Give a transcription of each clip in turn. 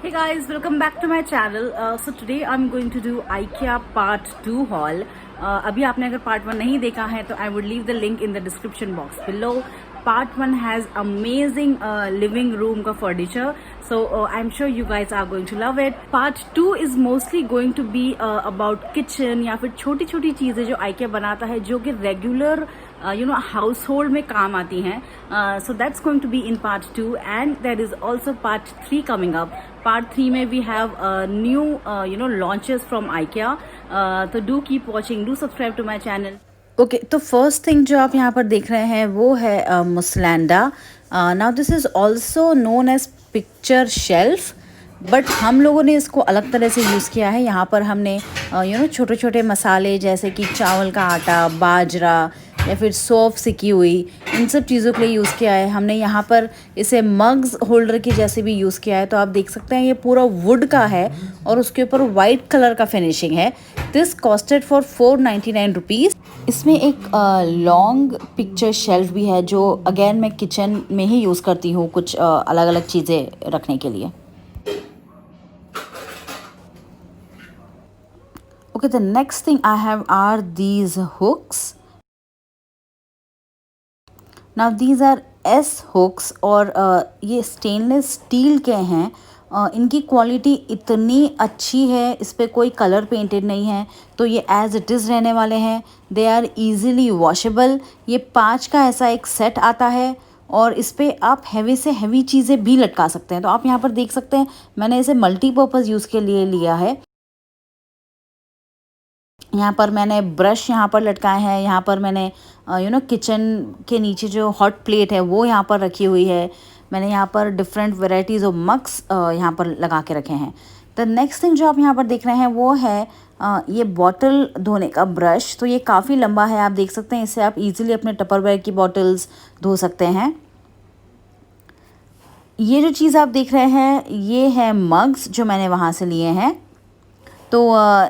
Hey guys, welcome back to my channel. So today I'm going to do IKEA part 2 haul. अभी आपने अगर part 1 नहीं देखा है तो I would leave the link in the description box below. Part 1 has amazing living room का furniture. So I'm sure you guys are going to love it. Part 2 is mostly going to be about kitchen या फिर छोटी छोटी चीज़ें जो IKEA बनाता है जो कि regular household में काम आती हैं. So that's going to be in part 2 and there is also part 3 coming up. Part 3 में we have new launches from IKEA. तो do keep watching, do subscribe to my channel. Okay तो first thing जो आप यहाँ पर देख रहे हैं वो है मुसलैंडा. Now this is also known as picture shelf, but हम लोगों ने इसको अलग तरह से यूज़ किया है. यहाँ पर हमने छोटे छोटे मसाले जैसे कि चावल का आटा, बाजरा या फिर सौंफ सिकी हुई, इन सब चीज़ों के लिए यूज़ किया है. हमने यहाँ पर इसे मग्स होल्डर की जैसे भी यूज़ किया है. तो आप देख सकते हैं ये पूरा वुड का है और उसके ऊपर वाइट कलर का फिनिशिंग है. This costed for 499 rupees. इसमें एक लॉन्ग पिक्चर शेल्फ भी है जो अगेन मैं किचन में ही यूज़ करती हूँ कुछ अलग अलग चीज़ें रखने के लिए. Okay, the next thing I have are these hooks. Now these are S hooks और ये स्टेनलेस स्टील के हैं. इनकी क्वालिटी इतनी अच्छी है, इस पर कोई कलर पेंटेड नहीं है, तो ये एज इट इज़ रहने वाले हैं. They are easily washable. ये 5 का ऐसा एक सेट आता है और इस पर आप हैवी से हैवी चीज़ें भी लटका सकते हैं. तो आप यहाँ पर देख सकते हैं मैंने इसे मल्टीपर्पज़ यूज़ के लिए लिया है. यहाँ पर मैंने ब्रश यहाँ पर लटकाए हैं. यहाँ पर मैंने किचन के नीचे जो हॉट प्लेट है वो यहाँ पर रखी हुई है. मैंने यहाँ पर डिफरेंट वेराइटीज़ ऑफ मग्स यहाँ पर लगा के रखे हैं. द नेक्स्ट थिंग जो आप यहाँ पर देख रहे हैं वो है ये बॉटल धोने का ब्रश. तो ये काफ़ी लंबा है, आप देख सकते हैं. इससे आप इजीली अपने टपरवेयर की बॉटल्स धो सकते हैं. ये जो चीज़ आप देख रहे हैं ये है मग्स जो मैंने वहाँ से लिए हैं. तो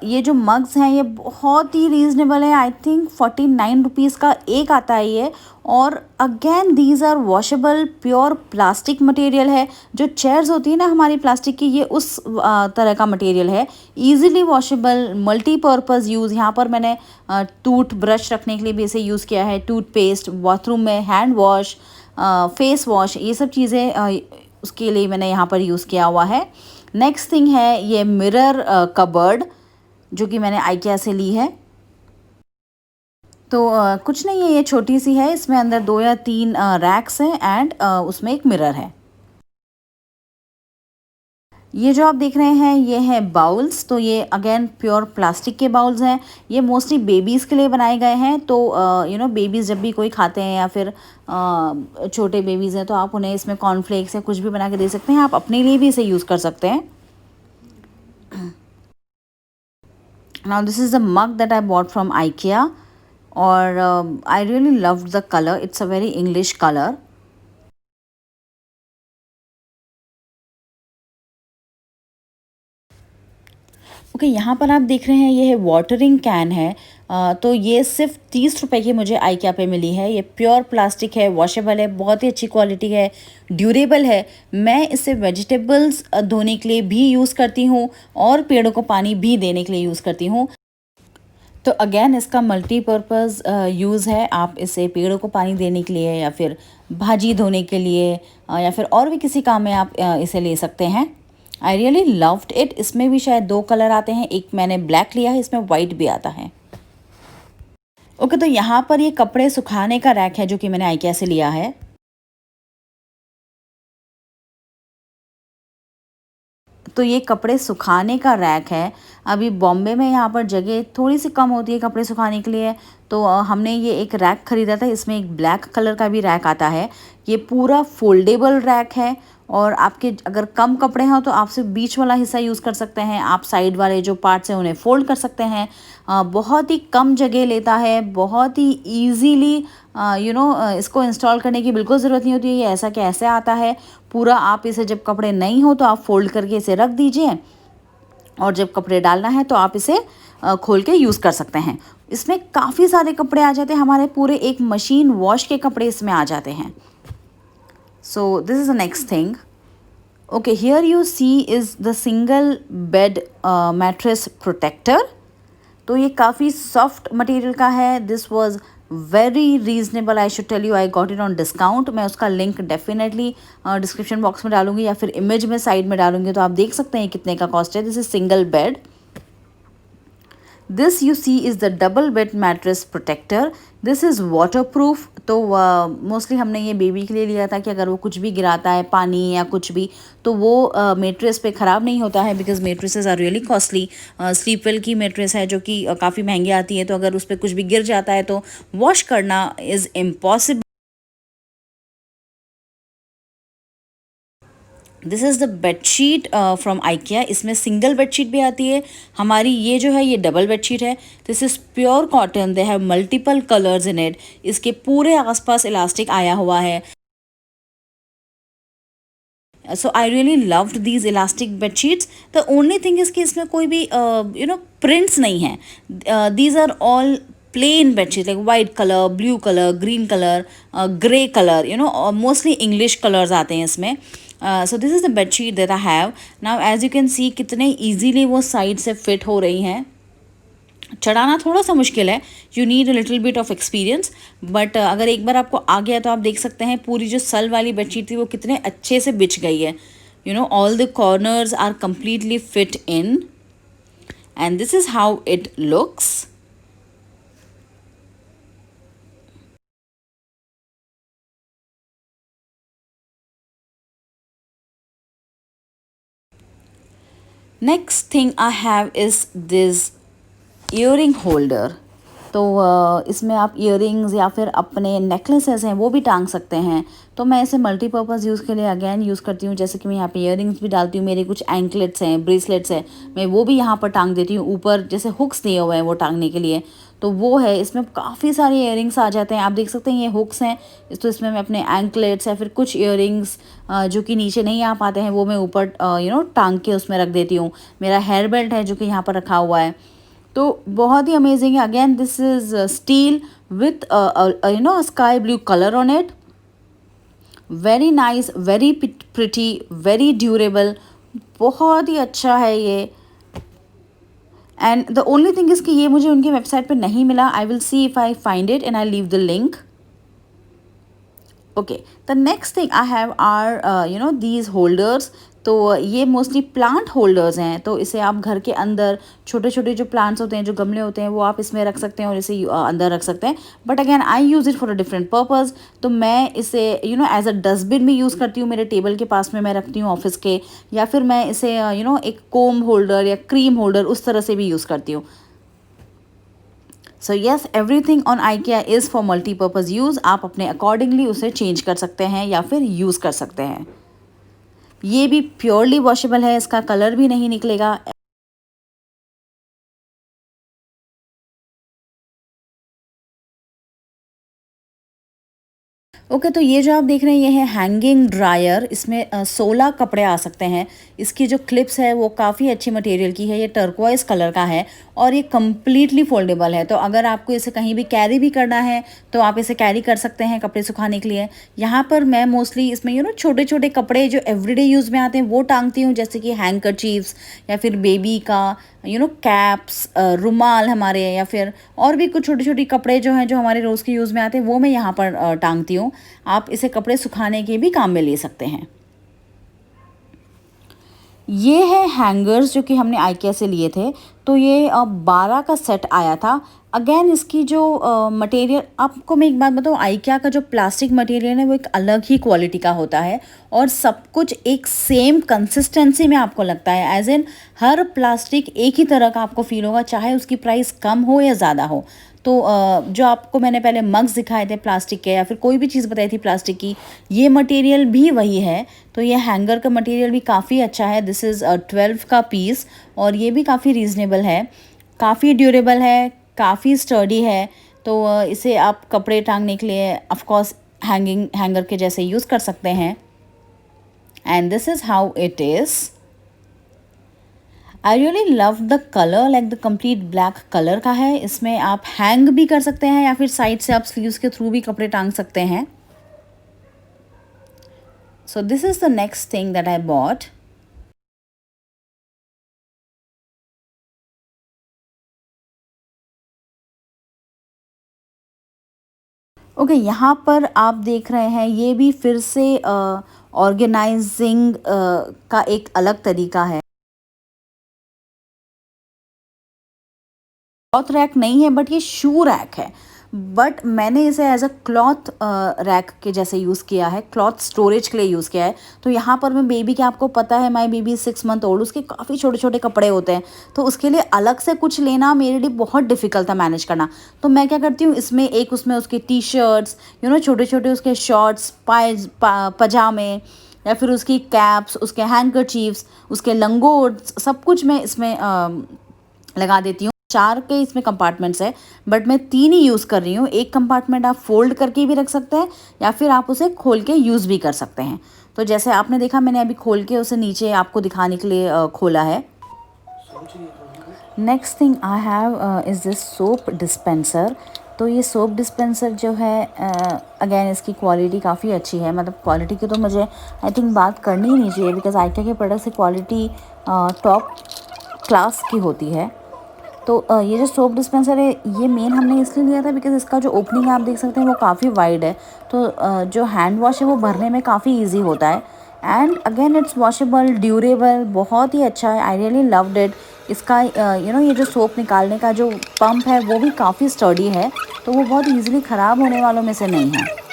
ये जो मग्स हैं ये बहुत ही रीज़नेबल है. आई थिंक 49 रुपीज़ का एक आता है ये. और again these are washable, pure plastic material है. जो चेयर्स होती है ना हमारी प्लास्टिक की, ये उस तरह का मटेरियल है. Easily washable, multipurpose use. यहाँ पर मैंने टूथ ब्रश रखने के लिए भी इसे यूज़ किया है. टूथपेस्ट, बाथरूम में हैंड वॉश, फेस वॉश, ये सब चीज़ें उसके लिए मैंने यहाँ पर यूज़ किया हुआ है. नेक्स्ट थिंग है ये मिरर कबर्ड जो कि मैंने IKEA से ली है. तो कुछ नहीं है, ये छोटी सी है. इसमें अंदर 2 या 3 रैक्स हैं एंड उसमें एक मिरर है. ये जो आप देख रहे हैं ये है बाउल्स. तो ये अगेन प्योर प्लास्टिक के बाउल्स हैं. ये मोस्टली बेबीज़ के लिए बनाए गए हैं. तो बेबीज़ जब भी कोई खाते हैं या फिर छोटे बेबीज़ हैं तो आप उन्हें इसमें कॉर्नफ्लेक्स या कुछ भी बना के दे सकते हैं. आप अपने लिए भी इसे यूज़ कर सकते हैं. Now this is the mug that I bought from IKEA और I really loved the color. It's a very English color. Okay यहाँ पर आप देख रहे हैं ये है वाटरिंग कैन है. तो ये सिर्फ 30 रुपए की मुझे IKEA पे मिली है. ये प्योर प्लास्टिक है, वॉशेबल है, बहुत ही अच्छी क्वालिटी है, ड्यूरेबल है. मैं इसे वेजिटेबल्स धोने के लिए भी यूज़ करती हूँ और पेड़ों को पानी भी देने के लिए यूज़ करती हूँ. तो अगेन इसका मल्टीपर्पज़ यूज़ है. आप इसे पेड़ों को पानी देने के लिए या फिर भाजी धोने के लिए या फिर और भी किसी काम में आप इसे ले सकते हैं. आई रियली लव्ड इट. इसमें भी शायद 2 कलर आते हैं. एक मैंने ब्लैक लिया है, इसमें वाइट भी आता है. ओके तो यहाँ पर ये कपड़े सुखाने का रैक है जो कि मैंने IKEA से लिया है. तो ये कपड़े सुखाने का रैक है. अभी बॉम्बे में यहाँ पर जगह थोड़ी सी कम होती है कपड़े सुखाने के लिए, तो हमने ये एक रैक ख़रीदा था. इसमें एक ब्लैक कलर का भी रैक आता है. ये पूरा फोल्डेबल रैक है और आपके अगर कम कपड़े हैं तो आप सिर्फ बीच वाला हिस्सा यूज़ कर सकते हैं. आप साइड वाले जो पार्ट्स हैं उन्हें फ़ोल्ड कर सकते हैं. बहुत ही कम जगह लेता है. बहुत ही ईजीली इसको इंस्टॉल करने की बिल्कुल ज़रूरत नहीं होती है. ये ऐसा क्या ऐसे आता है पूरा. आप इसे जब कपड़े नहीं हो तो आप फ़ोल्ड करके इसे रख दीजिए और जब कपड़े डालना है तो आप इसे खोल के यूज़ कर सकते हैं. इसमें काफ़ी सारे कपड़े आ जाते हैं. हमारे पूरे एक मशीन वॉश के कपड़े इसमें आ जाते हैं. So this is the next thing. Okay, here you see is the single bed mattress protector. तो ये काफ़ी सॉफ्ट मटेरियल का है। This was very reasonable, I should tell you, I got it on discount. मैं उसका link definitely description box में डालूंगी या फिर इमेज में साइड में डालूंगी, तो आप देख सकते हैं कितने का कॉस्ट है। This is single bed. This you see is the double bed mattress protector. This is waterproof. तो मोस्टली हमने ये बेबी के लिए लिया था कि अगर वो कुछ भी गिराता है, पानी या कुछ भी, तो वो मेट्रेस पे ख़राब नहीं होता है, because mattresses are really costly. Sleepwell की मेट्रेस है जो कि काफ़ी महंगी आती है, तो अगर उस पर कुछ भी गिर जाता है तो वॉश करना is impossible. This is the bedsheet from IKEA. इसमें सिंगल बेडशीट भी आती है हमारी। ये जो है ये डबल बेडशीट है। This is pure cotton, they have multiple colours in it. इसके पूरे आसपास इलास्टिक आया हुआ है। So I really loved these elastic bedsheets. The only thing is कि इसमें कोई भी प्रिंट्स नहीं है। These are all plain bedsheet, like white colour, blue colour, green colour, grey colour, mostly English colours आते हैं इसमें। So this is the bedsheet that I have now. As you can see कितने easily वो side से fit हो रही हैं। चढ़ाना थोड़ा सा मुश्किल है, you need a little bit of experience, but अगर एक बार आपको आ गया तो आप देख सकते हैं पूरी जो सल वाली बेडशीट थी वो कितने अच्छे से बिछ गई है। All the corners are completely fit in, and this is how it looks. Next thing I have is this earring holder. तो इसमें आप ईयरिंग्स या फिर अपने नेकलेसेस हैं वो भी टांग सकते हैं। तो मैं इसे मल्टीपर्पज़ यूज़ के लिए अगेन यूज़ करती हूँ। जैसे कि मैं यहाँ पे ईयरिंग्स भी डालती हूँ, मेरे कुछ एंकलेट्स हैं, ब्रेसलेट्स हैं, मैं वो भी यहाँ पर टांग देती हूँ। ऊपर जैसे हुक्स दिए हुए हैं वो टांगने के लिए, तो वो है। इसमें काफ़ी सारे ईयरिंग्स आ जाते हैं, आप देख सकते हैं ये हुक्स हैं। तो इसमें मैं अपने एंकलेट्स या फिर कुछ ईयरिंग्स जो कि नीचे नहीं आ पाते हैं वो मैं ऊपर टांग के उसमें रख देती हूँ। मेरा हेयर बेल्ट है जो कि यहाँ पर रखा हुआ है। तो बहुत ही अमेजिंग है। Again this is steel with sky blue colour on it. Very nice, very pretty, very durable, बहुत ही अच्छा है ये। And the only thing is कि ये मुझे उनकी वेबसाइट पे नहीं मिला। I will see if I find it and I leave the link. Okay, the next thing I have are these holders. तो ये मोस्टली प्लांट होल्डर्स हैं। तो इसे आप घर के अंदर छोटे छोटे जो प्लांट्स होते हैं, जो गमले होते हैं, वो आप इसमें रख सकते हैं और इसे अंदर रख सकते हैं। But again I use it for a different purpose. तो मैं इसे एज अ डस्टबिन भी यूज़ करती हूँ। मेरे टेबल के पास में मैं रखती हूँ ऑफिस के, या फिर मैं इसे एक कोम होल्डर या क्रीम होल्डर उस तरह से भी यूज़ करती हूँ। So yes, everything on IKEA is for multipurpose use. आप अपने अकॉर्डिंगली उसे चेंज कर सकते हैं या फिर यूज़ कर सकते हैं। ये भी प्योरली वॉशेबल है, इसका कलर भी नहीं निकलेगा। ओके, तो ये जो आप देख रहे हैं ये है हैंगिंग ड्रायर। इसमें 16 कपड़े आ सकते हैं। इसकी जो क्लिप्स है वो काफ़ी अच्छी मटेरियल की है, ये टर्कोइज कलर का है और ये कम्प्लीटली फोल्डेबल है। तो अगर आपको इसे कहीं भी कैरी भी करना है तो आप इसे कैरी कर सकते हैं कपड़े सुखाने के लिए। यहाँ पर मैं मोस्टली इसमें छोटे छोटे कपड़े जो एवरीडे यूज़ में आते हैं वो टांगती हूँ, जैसे कि हैंकरचीफ्स या फिर बेबी का कैप्स, रुमाल हमारे, या फिर और भी कुछ छोटे छोटे कपड़े जो हैं जो हमारे रोज़ के यूज़ में आते हैं वो मैं यहाँ पर टांगती हूँ। आप इसे कपड़े सुखाने के भी काम में ले सकते हैं। ये है हैंगर्स जो कि हमने IKEA से लिए थे। तो ये 12 का सेट आया था। अगेन इसकी जो मटेरियल, आपको मैं एक बात बताऊँ, IKEA का जो प्लास्टिक मटेरियल है वो एक अलग ही क्वालिटी का होता है और सब कुछ एक सेम कंसिस्टेंसी में आपको लगता है। एज इन हर प्लास्टिक एक ही तरह का आपको फील होगा, चाहे उसकी प्राइस कम हो या ज़्यादा हो। तो जो आपको मैंने पहले मग्स दिखाए थे प्लास्टिक के या फिर कोई भी चीज़ बताई थी प्लास्टिक की, ये मटेरियल भी वही है। तो ये हैंगर का मटेरियल भी काफ़ी अच्छा है। दिस इज़ 12 का पीस और ये भी काफ़ी रीज़नेबल है, काफ़ी ड्यूरेबल है, काफ़ी स्टर्डी है। तो इसे आप कपड़े टांगने के लिए ऑफ कोर्स हैंगर के जैसे यूज़ कर सकते हैं। And this is how it is. I really love the colour, like the complete black colour का है। इसमें आप हैंग भी कर सकते हैं या फिर साइड से आप स्लीव्स के थ्रू भी कपड़े टांग सकते हैं। So this is the next thing that I bought. Okay यहाँ पर आप देख रहे हैं ये भी फिर से ऑर्गेनाइजिंग का एक अलग तरीका है। क्लॉथ रैक नहीं है बट ये शू रैक है, बट मैंने इसे एज अ क्लॉथ रैक के जैसे यूज़ किया है, क्लॉथ स्टोरेज के लिए यूज़ किया है। तो यहाँ पर मैं बेबी के, आपको पता है माई बेबी 6 मंथ ओल्ड, उसके काफ़ी छोटे छोटे कपड़े होते हैं, तो उसके लिए अलग से कुछ लेना मेरे लिए बहुत डिफ़िकल्ट था मैनेज करना। तो मैं क्या करती हूँ, इसमें एक उसमें उसके टी शर्ट्स, छोटे छोटे उसके शॉर्ट्स, पजामे, या फिर उसकी कैप्स, उसके हैंडकरचीफ्स, उसके लंगोट्स, सब कुछ मैं इसमें लगा देती हूँ। 4 के इसमें कंपार्टमेंट्स है, बट मैं 3 ही यूज़ कर रही हूँ। एक कंपार्टमेंट आप फोल्ड करके भी रख सकते हैं या फिर आप उसे खोल के यूज़ भी कर सकते हैं। तो जैसे आपने देखा, मैंने अभी खोल के उसे नीचे आपको दिखाने के लिए खोला है। Next thing I have is this soap dispenser. तो ये सोप डिस्पेंसर जो है, अगेन इसकी क्वालिटी काफ़ी अच्छी है। मतलब क्वालिटी की तो मुझे आई थिंक बात करनी ही नहीं चाहिए, बिकॉज आइकिया के प्रोडक्ट्स की क्वालिटी टॉप क्लास की होती है। तो ये जो सोप डिस्पेंसर है, ये मेन हमने इसलिए लिया था बिकॉज इसका जो ओपनिंग है आप देख सकते हैं वो काफ़ी वाइड है। तो जो हैंड वॉश है वो भरने में काफ़ी इजी होता है, and again it's washable, durable, बहुत ही अच्छा है। आई रियली लव्ड इट। इसका ये जो सोप निकालने का जो पंप है वो भी काफ़ी स्टर्डी है, तो वो बहुत ईजिली ख़राब होने वालों में से नहीं है।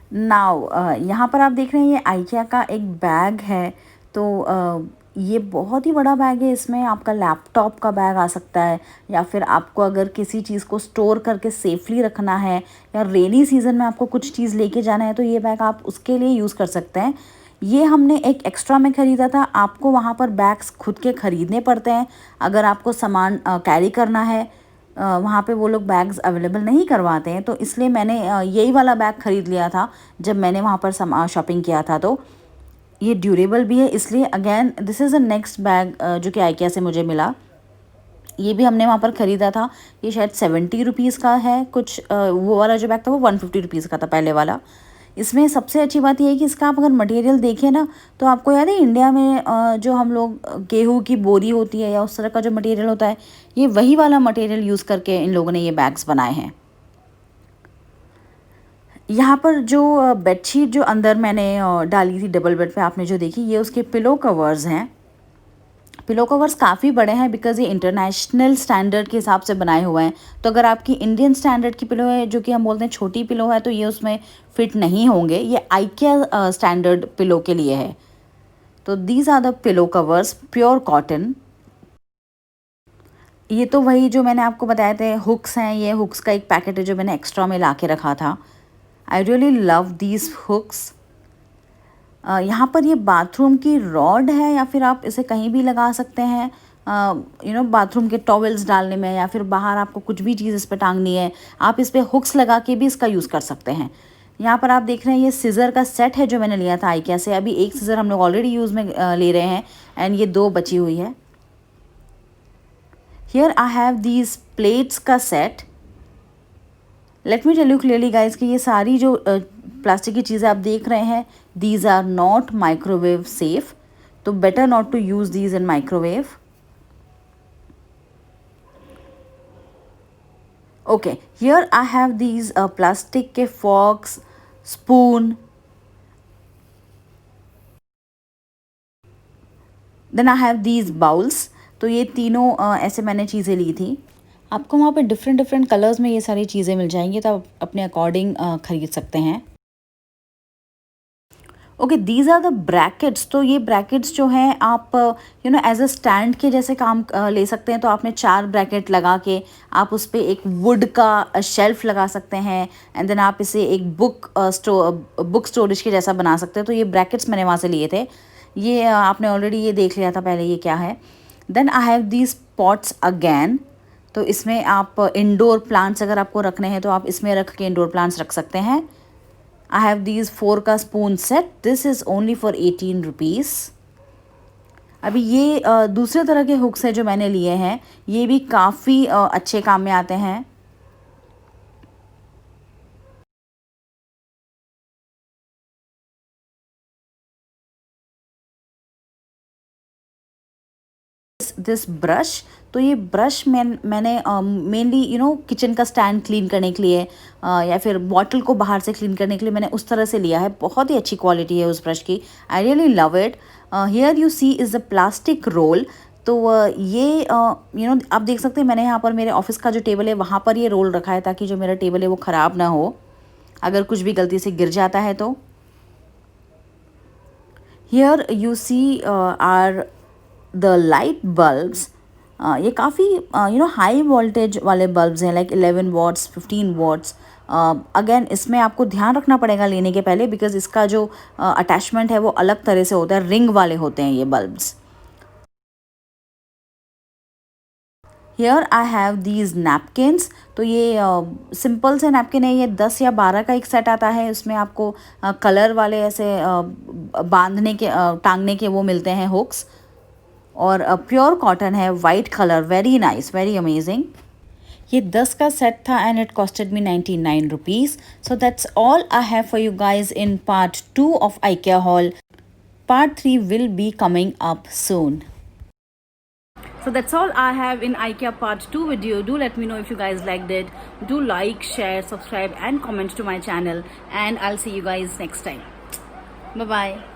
नाउ यहाँ पर आप देख रहे हैं ये आइकिया का एक बैग है। तो ये बहुत ही बड़ा बैग है। इसमें आपका लैपटॉप का बैग आ सकता है, या फिर आपको अगर किसी चीज़ को स्टोर करके सेफली रखना है, या रेनी सीज़न में आपको कुछ चीज़ लेके जाना है, तो ये बैग आप उसके लिए यूज़ कर सकते हैं। ये हमने एक एक्स्ट्रा में ख़रीदा था। आपको वहाँ पर बैग्स खुद के ख़रीदने पड़ते हैं अगर आपको सामान कैरी करना है। वहाँ पे वो लोग बैग्स अवेलेबल नहीं करवाते हैं, तो इसलिए मैंने यही वाला बैग ख़रीद लिया था जब मैंने वहाँ पर शॉपिंग किया था। तो ये ड्यूरेबल भी है, इसलिए again this is a next bag जो कि आइकिया से मुझे मिला। ये भी हमने वहाँ पर ख़रीदा था। ये शायद 70 रुपीज़ का है कुछ। वो वाला जो बैग था वो 150 रुपीज़ का था पहले वाला। इसमें सबसे अच्छी बात ये है कि इसका आप अगर मटेरियल देखें ना, तो आपको याद है इंडिया में जो हम लोग गेहूं की बोरी होती है या उस तरह का जो मटेरियल होता है, ये वही वाला मटेरियल यूज़ करके इन लोगों ने ये बैग्स बनाए हैं। यहाँ पर जो बेडशीट जो अंदर मैंने डाली थी डबल बेड पे, आपने जो देखी, ये उसके पिलो कवर्स हैं। पिलो कवर्स काफ़ी बड़े हैं बिकॉज़ ये इंटरनेशनल स्टैंडर्ड के हिसाब से बनाए हुए हैं। तो अगर आपकी इंडियन स्टैंडर्ड की पिलो है, जो कि हम बोलते हैं छोटी पिलो है, तो ये उसमें फिट नहीं होंगे। ये आइकिया स्टैंडर्ड पिलो के लिए है। तो these are the pillow covers, pure cotton. ये तो वही जो मैंने आपको बताए थे हुक्स हैं। ये हुक्स का एक पैकेट है जो मैंने एक्स्ट्रा में ला के रखा था। I really love these hooks. यहाँ पर ये बाथरूम की रॉड है, या फिर आप इसे कहीं भी लगा सकते हैं, बाथरूम के टॉवेल्स डालने में, या फिर बाहर आपको कुछ भी चीज़ इस पर टांगनी है, आप इस पर हुक्स लगा के भी इसका यूज़ कर सकते हैं। यहाँ पर आप देख रहे हैं ये सीज़र का सेट है जो मैंने लिया था आइकिया से। अभी एक सीज़र हम लोग ऑलरेडी यूज़ में ले रहे हैं, एंड ये 2 बची हुई है। Here I have these plates का set. Let me tell you clearly guys कि ये सारी जो प्लास्टिक की चीज़ें आप देख रहे हैं, these are not microwave safe, तो better not to use these in microwave. Okay, here I have these plastic के forks, spoon, then I have these bowls. तो ये तीनों ऐसे मैंने चीज़ें ली थी। आपको वहाँ पे डिफरेंट डिफरेंट कलर्स में ये सारी चीज़ें मिल जाएंगी, तो आप अपने अकॉर्डिंग ख़रीद सकते हैं। Okay, these are the brackets. तो ये ब्रैकेट्स जो हैं आप एज अ स्टैंड के जैसे काम ले सकते हैं। तो आपने 4 ब्रैकेट लगा के आप उस पर एक वुड का शेल्फ लगा सकते हैं, एंड देन आप इसे एक बुक स्टोरेज के जैसा बना सकते हैं। तो ये ब्रैकेट्स मैंने वहाँ से लिए थे। ये आपने ऑलरेडी ये देख लिया था पहले ये क्या है। Then I have these pots again. तो इसमें आप इंडोर प्लांट्स अगर आपको रखने हैं तो आप इसमें रख के इंडोर प्लांट्स रख सकते हैं। I have these 4 का spoon set. This is only for 18 rupees. अभी ये दूसरे तरह के हुक्स हैं जो मैंने लिए हैं, ये भी काफ़ी अच्छे काम में आते हैं। दिस ब्रश, तो ये ब्रश मैंने मेनली किचन का स्टैंड क्लीन करने के लिए या फिर बॉटल को बाहर से क्लीन करने के लिए मैंने उस तरह से लिया है। बहुत ही अच्छी क्वालिटी है उस ब्रश की, I really love it. Here you see is a plastic roll. तो ये आप देख सकते हैं, मैंने यहाँ पर मेरे ऑफिस का जो टेबल है वहाँ पर ये रोल रखा है ताकि जो मेरा टेबल है वो ख़राब ना हो अगर कुछ भी गलती से गिर जाता है तो। Here you see are the light bulbs. ये काफ़ी हाई वोल्टेज वाले बल्ब्स हैं, लाइक 11 वॉट्स 15 वॉट्स। अगेन इसमें आपको ध्यान रखना पड़ेगा लेने के पहले, बिकॉज इसका जो अटैचमेंट है वो अलग तरह से होता है, रिंग वाले होते हैं ये bulbs. Here I have these napkins. तो ये सिंपल से नैपकिन है, ये 10 या 12 का एक सेट आता है। उसमें आपको कलर वाले ऐसे बांधने के टांगने के वो मिलते हैं हुक्स, और प्योर कॉटन है, white colour, very nice, very amazing. ये 10 का सेट था and it costed me 99 rupees. So that's all I have for you guys in part 2 of IKEA haul. Part 3 will be coming up soon. So that's all I have in IKEA part 2 video. Do let me know if you guys liked it. Do like, share, subscribe and comment to my channel, and I'll see you guys next time. Bye bye.